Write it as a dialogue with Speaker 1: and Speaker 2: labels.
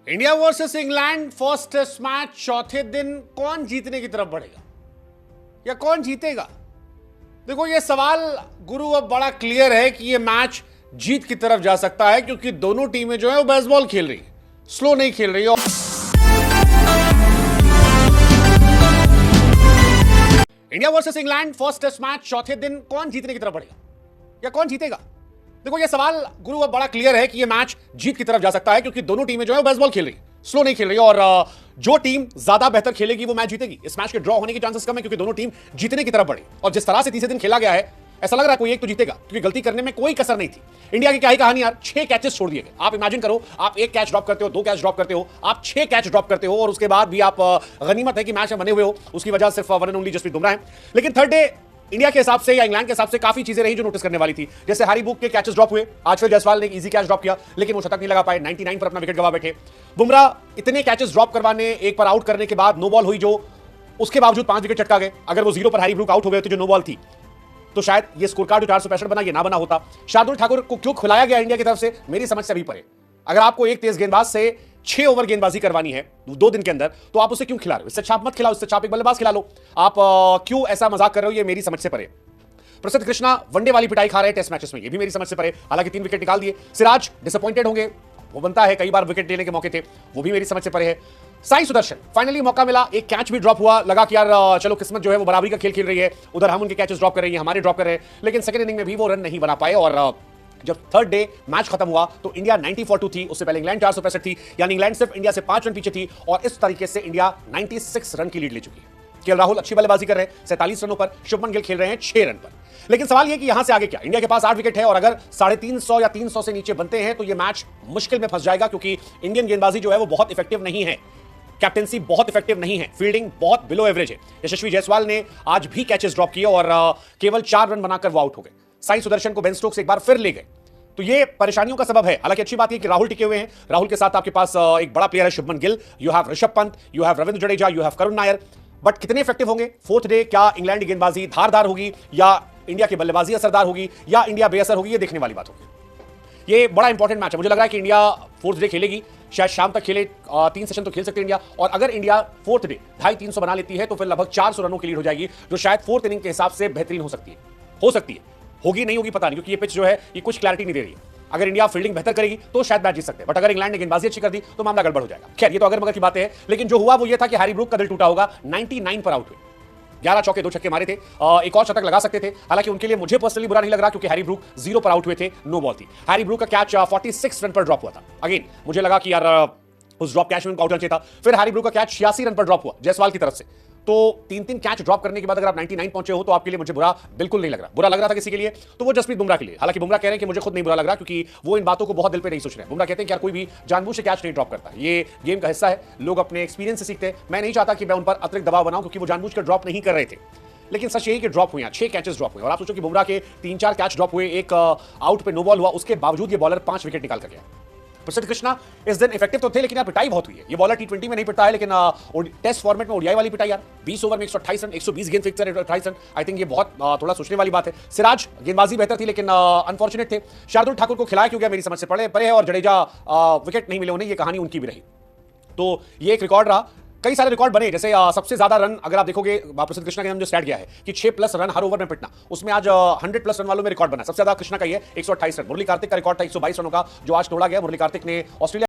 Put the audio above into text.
Speaker 1: India versus England first test match चौथे दिन कौन जीतने की तरफ बढ़ेगा या कौन जीतेगा? देखो ये सवाल गुरु अब बड़ा क्लियर है कि ये मैच जीत की तरफ जा सकता है क्योंकि दोनों टीमें जो है वो बेसबॉल खेल रही है, स्लो नहीं खेल रही है। India versus England first test match चौथे दिन कौन जीतने की तरफ बढ़ेगा या कौन जीतेगा? देखो ये सवाल गुरु अब बड़ा क्लियर है कि ये मैच जीत की तरफ जा सकता है क्योंकि दोनों टीमें जो है बेसबॉल खेल रही है, स्लो नहीं खेल रही है और जो टीम ज्यादा बेहतर खेलेगी वो मैच जीतेगी। इस मैच के ड्रॉ होने के चांसेस कम है क्योंकि दोनों टीम जीतने की तरफ बढ़ी और जिस तरह से तीसरे दिन खेला गया है ऐसा लग रहा है कोई एक तो जीतेगा क्योंकि गलती करने में कोई कसर नहीं थी। इंडिया की क्या ही कहानी यार, 6 कैचेस छोड़ दिए गए। आप इमेजिन करो, आप एक कैच ड्रॉप करते हो, 2 कैच ड्रॉप करते हो, आप 6 कैच ड्रॉप करते हो और उसके बाद भी आप गनीमत है कि मैच में बने हुए हो, उसकी वजह सिर्फ one and only Jasprit Bumrah है। लेकिन थर्ड डे इंडिया के हिसाब से या इंग्लैंड के हिसाब से काफी चीजें रही जो नोटिस करने वाली थी। जैसे हैरी ब्रूक के कैचेस ड्रॉप हुए, आज फिर जायसवाल ने एक इजी कैच ड्रॉप किया लेकिन वो शतक नहीं लगा पाए, 99 पर अपना विकेट गवा बैठे। बुमराह इतने कैचेस ड्रॉप करवाने, एक पर आउट करने के बाद नो बॉल हुई जो, उसके बावजूद 5 विकेट चटका गए। अगर वो 0 पर हैरी ब्रूक आउट हो गए थे जो नो बॉल थी तो शायद ये स्कोर कार्ड जो 465 बना ये ना बना होता। शार्दुल ठाकुर को क्यों खिलाया गया इंडिया की तरफ से, मेरी समझ से अभी परे। अगर आपको एक तेज गेंदबाज से 6 ओवर गेंदबाजी करवानी है 2 दिन के अंदर तो आप उसे क्यों खिला रहे हो? इससे छाप मत खिलाओ, इससे छाप एक बल्लेबाज खिला लो। आप क्यों ऐसा मजाक कर रहे हो, ये मेरी समझ से परे। प्रसिद्ध कृष्णा वनडे वाली पिटाई खा रहे हैं टेस्ट मैचेस में, ये भी मेरी समझ से परे। हालांकि 3 विकेट निकाल दिए। सिराज डिसअपॉइंटेड होंगे, वो बनता है, कई बार विकेट लेने के मौके थे, वो भी मेरी समझ से परे है। साई सुदर्शन फाइनली मौका मिला, एक कैच भी ड्रॉप हुआ, लगा कि यार चलो किस्मत जो है वो बराबरी का खेल खेल रही है, उधर हम उनके कैचेस ड्रॉप कर रहे हैं, हमारे ड्रॉप कर रहे हैं। लेकिन सेकंड इनिंग में भी वो रन नहीं बना पाए और जब थर्ड डे मैच खत्म हुआ तो इंडिया 90 फॉर 2 थी, उससे पहले इंग्लैंड 465 थी, यानी इंग्लैंड सिर्फ इंडिया से 5 रन पीछे थी और इस तरीके से इंडिया 96 रन की लीड ले चुकी है। केएल राहुल अच्छी बल्लेबाजी कर रहे हैं 47 रनों पर, शुभमन गिल खेल रहे हैं 6 रन पर। लेकिन सवाल यह कि यहां से आगे क्या? इंडिया के पास 8 विकेट है और अगर 350 या 300 से नीचे बनते हैं तो यह मैच मुश्किल में फंस जाएगा क्योंकि इंडियन गेंदबाजी जो है वो बहुत इफेक्टिव नहीं है, कैप्टेंसी बहुत इफेक्टिव नहीं है, फील्डिंग बहुत बिलो एवरेज है। यशस्वी जायसवाल ने आज भी कैचेस ड्रॉप किए और केवल 4 रन बनाकर वो आउट हो गए। साई सुदर्शन को बेन स्टोक्स एक बार फिर ले गए, तो ये परेशानियों का सबब है। हालांकि अच्छी बात है कि राहुल टिके हुए हैं, राहुल के साथ आपके पास एक बड़ा प्लेयर है Shubman Gill, you have Rishabh Pant, you have Ravindra Jadeja, you have Karun Nair. But कितने इफेक्टिव होंगे फोर्थ डे? क्या इंग्लैंड की गेंदबाजी धारदार होगी या इंडिया की बल्लेबाजी असरदार होगी या इंडिया बेअसर होगी? ये देखने वाली बात होगी। ये बड़ा इंपॉर्टेंट मैच है। मुझे लग रहा है कि इंडिया फोर्थ डे खेलेगी, शायद शाम तक खेले, 3 सेशन तो खेल सकते हैं इंडिया। और अगर इंडिया फोर्थ डे 250-300 बना लेती है तो फिर लगभग 400 रनों की लीड हो जाएगी जो शायद फोर्थ इनिंग के हिसाब से बेहतरीन हो सकती है। होगी नहीं होगी पता नहीं, क्योंकि ये पिच जो है ये कुछ क्लैरिटी नहीं दे रही है। अगर इंडिया फील्डिंग बेहतर करेगी तो शायद मैच जीत सकते हैं, बट अगर इंग्लैंड ने गेंदबाजी अच्छी कर दी तो मामला गड़बड़ हो जाएगा। खैर ये तो अगर मगर की बातें हैं, लेकिन जो हुआ वो ये था कि हैरी ब्रूक का दिल टूटा होगा। 99 पर आउट हुए, 11 चौके 2 छक्के मारे थे, एक और शतक लगा सकते थे। हालांकि उनके लिए मुझे पर्सनली बुरा नहीं लग रहा क्योंकि हैरी ब्रूक 0 पर आउट हुए थे, नो बॉल थी। हैरी ब्रूक का कैच 46 रन पर ड्रॉप हुआ था। अगेन मुझे लगा कि यार उस ड्रॉप कैच में उनको आउट चाहिए था। फिर हैरी ब्रूक का कैच 86 रन पर ड्रॉप हुआ जायसवाल की तरफ से। तो 3 कैच ड्रॉप करने के बाद अगर आप 99 पहुंचे हो तो आपके लिए मुझे बुरा बिल्कुल नहीं लग रहा। बुरा लग रहा था किसी के लिए तो वो जसप्रीत बुमराह के लिए। हालांकि बुमराह कह रहे हैं कि मुझे खुद नहीं बुरा लग रहा क्योंकि वो इन बातों को बहुत दिल पे नहीं सोच रहे हैं। बुमराह कहते हैं कि यार कोई भी जानबूझ से कैच नहीं ड्रॉप करता, ये गेम का हिस्सा है, लोग अपने एक्सपीरियंस से सीखते हैं। मैं नहीं चाहता कि मैं उन पर अतिरिक्त दबाव बनाऊं क्योंकि वो जानबूझ कर ड्रॉप नहीं कर रहे थे। लेकिन सच यही कि ड्रॉप हुए, 6 कैचेस ड्रॉप हुए और आप सोचो कि बुमराह के 3-4 कैच ड्रॉप हुए, एक आउट पे नो बॉल हुआ, उसके बावजूद ये बॉलर 5 विकेट निकाल कर गया। प्रसिद्ध कृष्णा इस दिन इफेक्टिव तो थे लेकिन यार पिटाई बहुत हुई है। ये बॉलर T20 में नहीं पिटता है लेकिन टेस्ट फॉर्मेट में ओडीआई वाली पिटाई यार, 20 ओवर में 128 रन, 120 गेंद फिक्सर 28 रन। आई थिंक ये बहुत थोड़ा सोचने वाली बात है। सिराज गेंदबाजी बेहतर थी लेकिन अनफॉर्चुनेट थे। शार्दुल ठाकुर को खिलाया क्यों गया मेरी समझ से परे है और जडेजा विकेट नहीं मिले उन्हें, ये कहानी उनकी भी रही। तो ये एक रिकॉर्ड रहा। कई सारे रिकॉर्ड बने, जैसे सबसे ज्यादा रन अगर आप देखोगे प्रसिद्ध कृष्णा के नाम जो स्टैट गया है कि 6+ रन हर ओवर में पिटना, उसमें आज 100+ रन वालों में रिकॉर्ड बना। सबसे ज्यादा कृष्णा का ही है 128 रन। मुरली कार्तिक का रिकॉर्ड था 122 रनों का जो आज तोड़ा गया। मुरली कार्तिक ने ऑस्ट्रेलिया